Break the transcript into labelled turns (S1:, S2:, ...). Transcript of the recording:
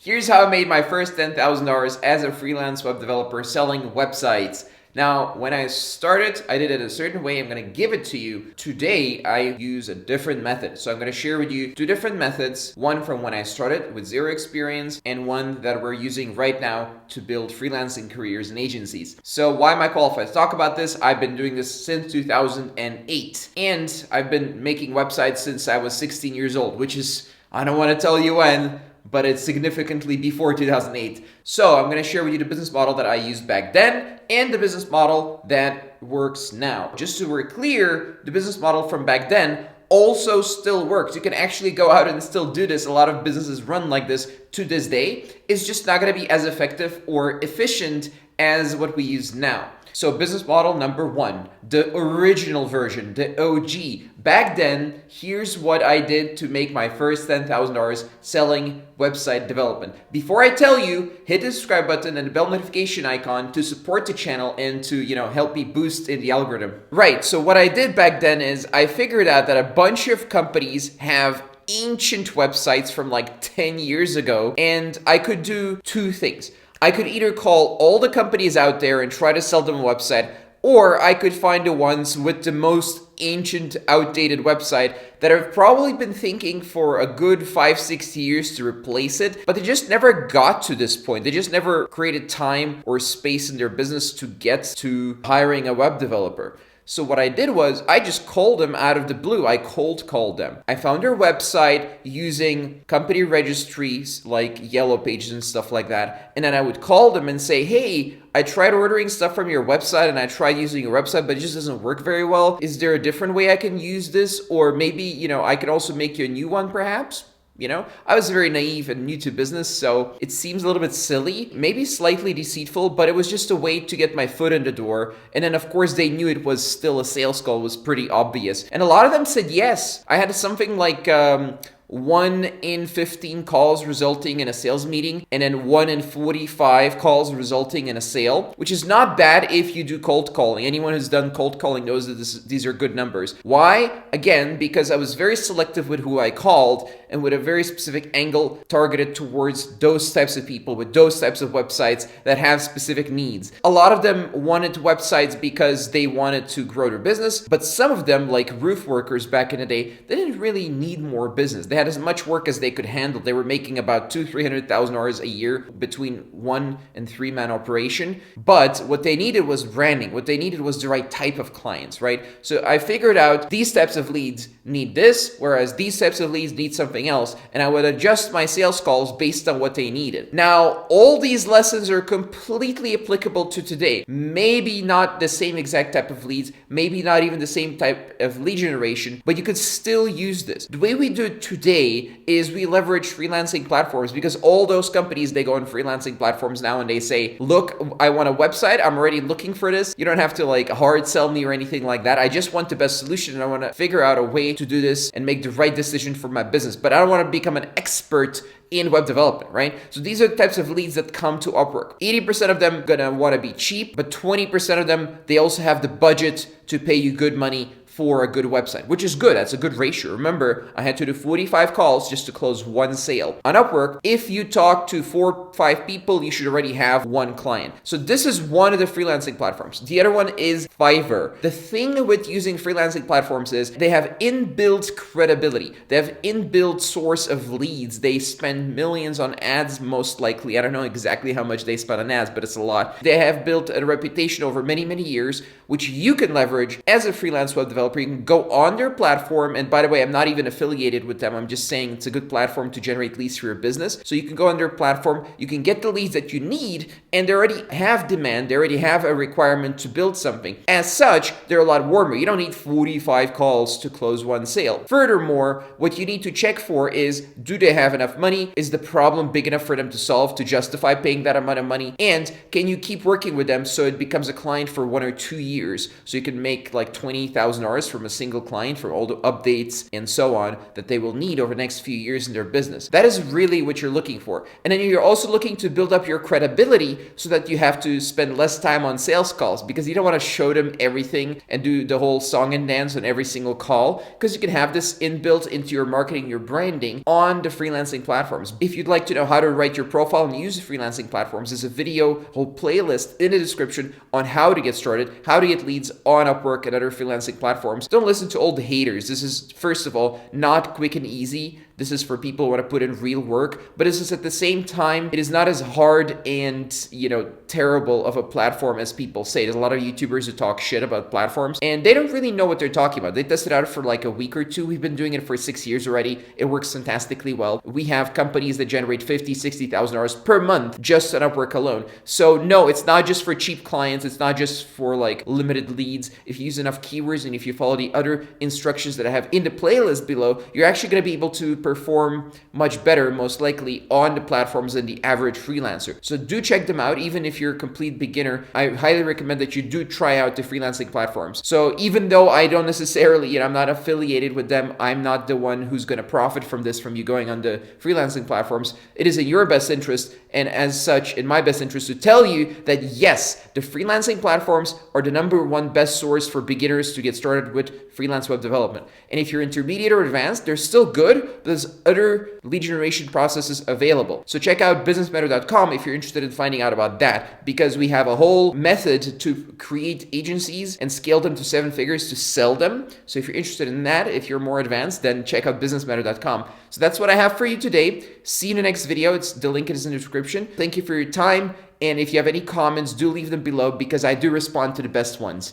S1: Here's how I made my first $10,000 as a freelance web developer selling websites. Now, when I started, I did it a certain way. I'm going to give it to you. Today, I use a different method. So I'm going to share with you two different methods. One from when I started with zero experience and one that we're using right now to build freelancing careers and agencies. So why am I qualified to talk about this? I've been doing this since 2008. And I've been making websites since I was 16 years old, which is, I don't want to tell you when, but it's significantly before 2008. So I'm going to share with you the business model that I used back then and the business model that works now. Just so we're clear, the business model from back then also still works. You can actually go out and still do this. A lot of businesses run like this to this day. It's just not going to be as effective or efficient as what we use now. So business model number one, the original version, the OG. Back then, here's what I did to make my first $10,000 selling website development. Before I tell you, hit the subscribe button and the bell notification icon to support the channel and to, help me boost in the algorithm. Right, so what I did back then is I figured out that a bunch of companies have ancient websites from like 10 years ago, and I could do two things. I could either call all the companies out there and try to sell them a website, or I could find the ones with the most ancient, outdated website that have probably been thinking for a good 5-6 years to replace it, but they just never got to this point. They just never created time or space in their business to get to hiring a web developer. So what I did was I just called them out of the blue. I cold called them. I found their website using company registries like Yellow Pages and stuff like that. And then I would call them and say, hey, I tried ordering stuff from your website and I tried using your website, but it just doesn't work very well. Is there a different way I can use this? Or maybe, I could also make you a new one perhaps? I was very naive and new to business, so it seems a little bit silly, maybe slightly deceitful, but it was just a way to get my foot in the door. And then, of course, they knew it was still a sales call, was pretty obvious. And a lot of them said yes. I had something like 1 in 15 calls resulting in a sales meeting, and then 1 in 45 calls resulting in a sale, which is not bad if you do cold calling. Anyone who's done cold calling knows that these are good numbers. Why? Again, because I was very selective with who I called and with a very specific angle targeted towards those types of people with those types of websites that have specific needs. A lot of them wanted websites because they wanted to grow their business, but some of them, like roof workers back in the day, they didn't really need more business. They had as much work as they could handle. They were making about $200,000-$300,000 a year between 1 and 3-man operation. But what they needed was branding. What they needed was the right type of clients, right? So I figured out these types of leads need this, whereas these types of leads need something else. And I would adjust my sales calls based on what they needed. Now, all these lessons are completely applicable to today. Maybe not the same exact type of leads, maybe not even the same type of lead generation, but you could still use this. The way we do it today is we leverage freelancing platforms, because all those companies, they go on freelancing platforms now and they say, look, I want a website. I'm already looking for this. You don't have to hard sell me or anything like that. I just want the best solution and I want to figure out a way to do this and make the right decision for my business. But I don't want to become an expert in web development, right? So these are the types of leads that come to Upwork. 80% of them gonna want to be cheap, but 20% of them, they also have the budget to pay you good money for a good website, which is good. That's a good ratio. Remember, I had to do 45 calls just to close 1 sale. On Upwork, if you talk to 4 or 5 people, you should already have 1 client. So this is one of the freelancing platforms. The other one is Fiverr. The thing with using freelancing platforms is they have inbuilt credibility. They have inbuilt source of leads. They spend millions on ads, most likely. I don't know exactly how much they spend on ads, but it's a lot. They have built a reputation over many, many years, which you can leverage as a freelance web developer. You can go on their platform, and by the way, I'm not even affiliated with them. I'm just saying it's a good platform to generate leads for your business. So you can go on their platform, you can get the leads that you need, and they already have demand. They already have a requirement to build something. As such, they're a lot warmer. You don't need 45 calls to close 1 sale. Furthermore, what you need to check for is, do they have enough money? Is the problem big enough for them to solve to justify paying that amount of money? And can you keep working with them so it becomes a client for 1 or 2 years so you can make like $20,000 webinars from a single client for all the updates and so on that they will need over the next few years in their business. That is really what you're looking for. And then you're also looking to build up your credibility so that you have to spend less time on sales calls, because you don't want to show them everything and do the whole song and dance on every single call, because you can have this inbuilt into your marketing, your branding on the freelancing platforms. If you'd like to know how to write your profile and use the freelancing platforms, there's a video, whole playlist in the description on how to get started, how to get leads on Upwork and other freelancing platforms. Don't listen to all the haters. This is, first of all, not quick and easy. This is for people who want to put in real work, but this is at the same time, it is not as hard and, terrible of a platform as people say. There's a lot of YouTubers who talk shit about platforms and they don't really know what they're talking about. They tested it out for like a week or two. We've been doing it for 6 years already. It works fantastically well. We have companies that generate $50,000, $60,000 per month just on Upwork alone. So no, it's not just for cheap clients. It's not just for like limited leads. If you use enough keywords and if you follow the other instructions that I have in the playlist below, you're actually going to be able to perform much better, most likely, on the platforms than the average freelancer. So do check them out. Even if you're a complete beginner, I highly recommend that you do try out the freelancing platforms. So even though I don't necessarily, I'm not affiliated with them, I'm not the one who's going to profit from this, from you going on the freelancing platforms, it is in your best interest, and as such, in my best interest, to tell you that yes, the freelancing platforms are the #1 best source for beginners to get started with freelance web development. And if you're intermediate or advanced, they're still good, but there's other lead generation processes available. So check out businessmeta.com if you're interested in finding out about that, because we have a whole method to create agencies and scale them to 7 figures to sell them. So if you're interested in that, if you're more advanced, then check out businessmeta.com. So that's what I have for you today. See you in the next video. The link is in the description. Thank you for your time. And if you have any comments, do leave them below, because I do respond to the best ones.